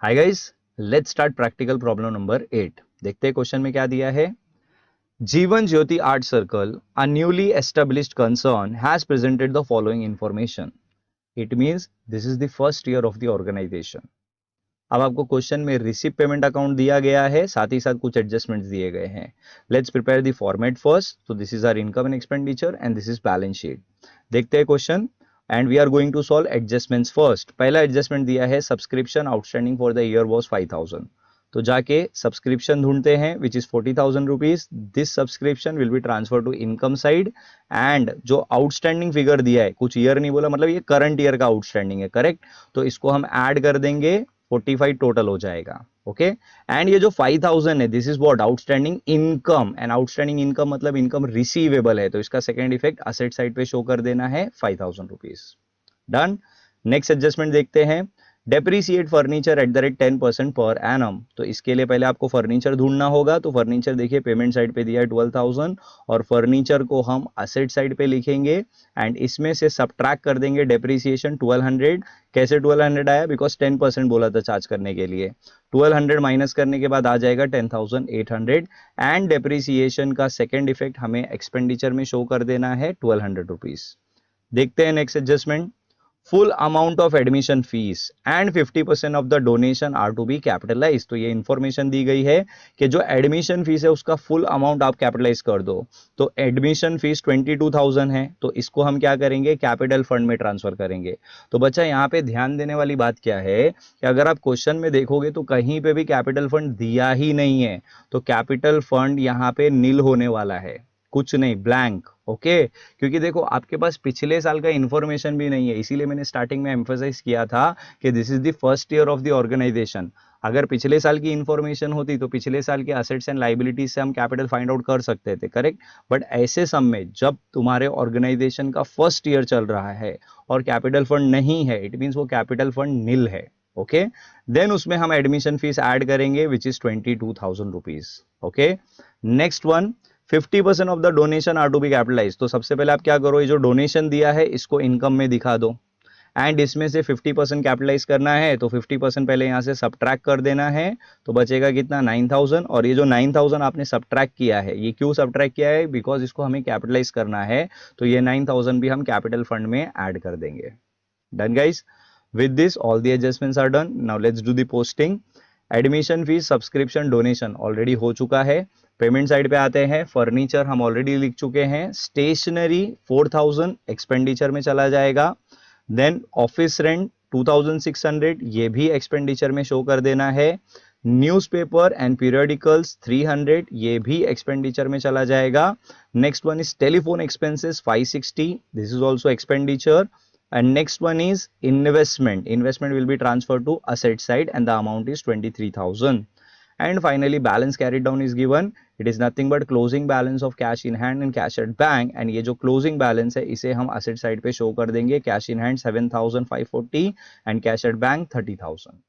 Hi guys, let's start practical problem number 8। देखते हैं question में क्या दिया है। Jeevan Jyoti art circle, a newly established concern, has presented the following information. It means this is the first year of the organization. अब आपको question में receipt payment account दिया गया है, साथ ही साथ कुछ एडजस्टमेंट्स दिए गए हैं। Let's prepare the format first. तो this is our income and expenditure and this is balance sheet. देखते हैं question and we are going to solve adjustments first. पहला एडजस्टमेंट दिया है, subscription outstanding for the year was 5000। तो जाके subscription ढूंढते हैं which is 40,000 rupees. This subscription will be transfer to income side and जो आउटस्टैंडिंग फिगर दिया है, कुछ ईयर नहीं बोला, मतलब ये करंट ईयर का आउटस्टैंडिंग है, करेक्ट। तो इसको हम ऐड कर देंगे, 45 टोटल हो जाएगा। ओके एंड ये जो 5000 है, this is what outstanding income, and outstanding income मतलब इनकम रिसीवेबल है, तो इसका सेकंड इफेक्ट असेट साइड पे शो कर देना है 5000 रुपीज। डन। नेक्स्ट एडजस्टमेंट देखते हैं, depreciate furniture at the rate 10% per annum. तो इसके लिए पहले आपको फर्नीचर ढूंढना होगा। तो फर्नीचर देखिए पेमेंट साइड पे दिया है 12,000 और फर्नीचर को हम असेट साइड पे लिखेंगे एंड इसमें से सब्ट्रैक्ट कर देंगे डेप्रीसिएशन 1200। कैसे 1200 आया? बिकॉज 10% बोला था चार्ज करने के लिए। 1200 माइनस करने के बाद आ जाएगा 10,800 एंड डेप्रीसिएशन का सेकेंड इफेक्ट हमें एक्सपेंडिचर में शो कर देना है 1200 रुपीज। देखते हैं next adjustment, full amount of admission fees and 50% of the donation are to be capitalise. तो ये इंफॉर्मेशन दी गई है कि जो एडमिशन फीस है उसका फुल अमाउंट आप कैपिटलाइज कर दो। तो एडमिशन फीस 22,000 है, तो इसको हम क्या करेंगे, कैपिटल फंड में ट्रांसफर करेंगे। तो बच्चा यहाँ पे ध्यान देने वाली बात क्या है कि अगर आप क्वेश्चन में देखोगे तो कहीं पे भी कैपिटल फंड दिया ही नहीं है। तो कैपिटल फंड यहाँ पे नील होने वाला है, कुछ नहीं, ब्लैंक। ओके क्योंकि देखो आपके पास पिछले साल का इंफॉर्मेशन भी नहीं है, इसीलिए मैंने स्टार्टिंग में एम्फसाइज किया था कि this is the first year of the organisation. अगर पिछले साल की इंफॉर्मेशन होती तो पिछले साल के असेट्स एंड लाइबिलिटीज से हम कैपिटल फाइंड आउट कर सकते थे, करेक्ट। बट ऐसे समय जब तुम्हारे ऑर्गेनाइजेशन का फर्स्ट ईयर चल रहा है और कैपिटल फंड नहीं है, इट मीन्स वो कैपिटल फंड नील है। ओके देन उसमें हम एडमिशन फीस ऐड करेंगे which is 22,000 rupees. Okay next one, 50% of the donation are to be capitalise. तो सबसे पहले आप क्या करो, ये जो डोनेशन दिया है इसको इनकम में दिखा दो एंड इसमें से 50% कैपिटलाइज करना है, तो 50% पहले यहां से सब्ट्रैक्ट कर देना है। तो बचेगा कितना, 9,000। और ये जो 9,000 आपने सब्ट्रैक्ट किया है, ये क्यों सब्ट्रैक्ट किया है, बिकॉज इसको हमें कैपिटलाइज करना है। तो ये 9,000 भी हम कैपिटल फंड में ऐड कर देंगे। Done guys, with this all the adjustments are done. Now let's do the posting. Admission fees, subscription, donation already हो चुका है। पेमेंट साइड पे आते हैं, फर्नीचर हम ऑलरेडी लिख चुके हैं। स्टेशनरी 4,000 एक्सपेंडिचर में चला जाएगा। देन ऑफिस रेंट 2,600, ये भी एक्सपेंडिचर में शो कर देना है। न्यूज़पेपर एंड पीरियडिकल्स 300, ये भी एक्सपेंडिचर में चला जाएगा। Next one is telephone expenses 560, this is also expenditure. And next one is investment. Investment will be transferred to asset side and the amount is 23,000. And finally balance carried down is given. It is nothing but closing balance of cash in hand and cash at bank. And ये जो closing balance है इसे हम asset side पे show कर देंगे, cash in hand 7,540 and cash at bank 30,000.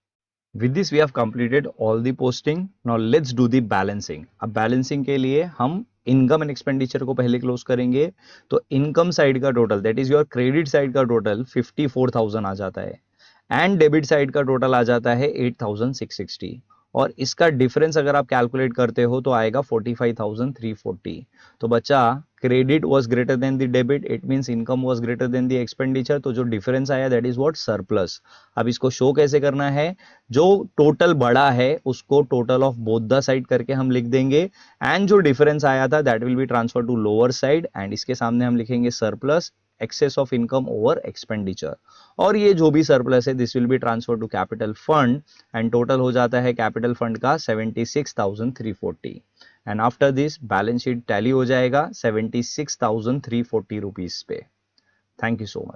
With this we have completed all the posting. Now let's do the balancing. अब balancing के लिए हम इनकम एंड एक्सपेंडिचर को पहले क्लोज करेंगे। तो इनकम साइड का total, that is your credit side का टोटल 54,000 आ जाता है एंड डेबिट साइड का टोटल आ जाता है 8,660। और इसका डिफरेंस अगर आप कैलकुलेट करते हो तो आएगा 45,340। तो बच्चा credit was greater than the debit, it means income was greater than the expenditure. तो जो डिफरेंस आया दैट इज व्हाट, सरप्लस। अब इसको शो कैसे करना है, जो टोटल बड़ा है उसको total of both the side करके हम लिख देंगे एंड जो डिफरेंस आया था that will be transfer to lower side and इसके सामने हम लिखेंगे surplus, excess of income over expenditure. और ये जो भी सरप्लस है this will be transfer to capital fund and total हो जाता है कैपिटल फंड का 76,340 and after this balance sheet tally हो जाएगा 76,340 रुपीज पे। Thank you so much.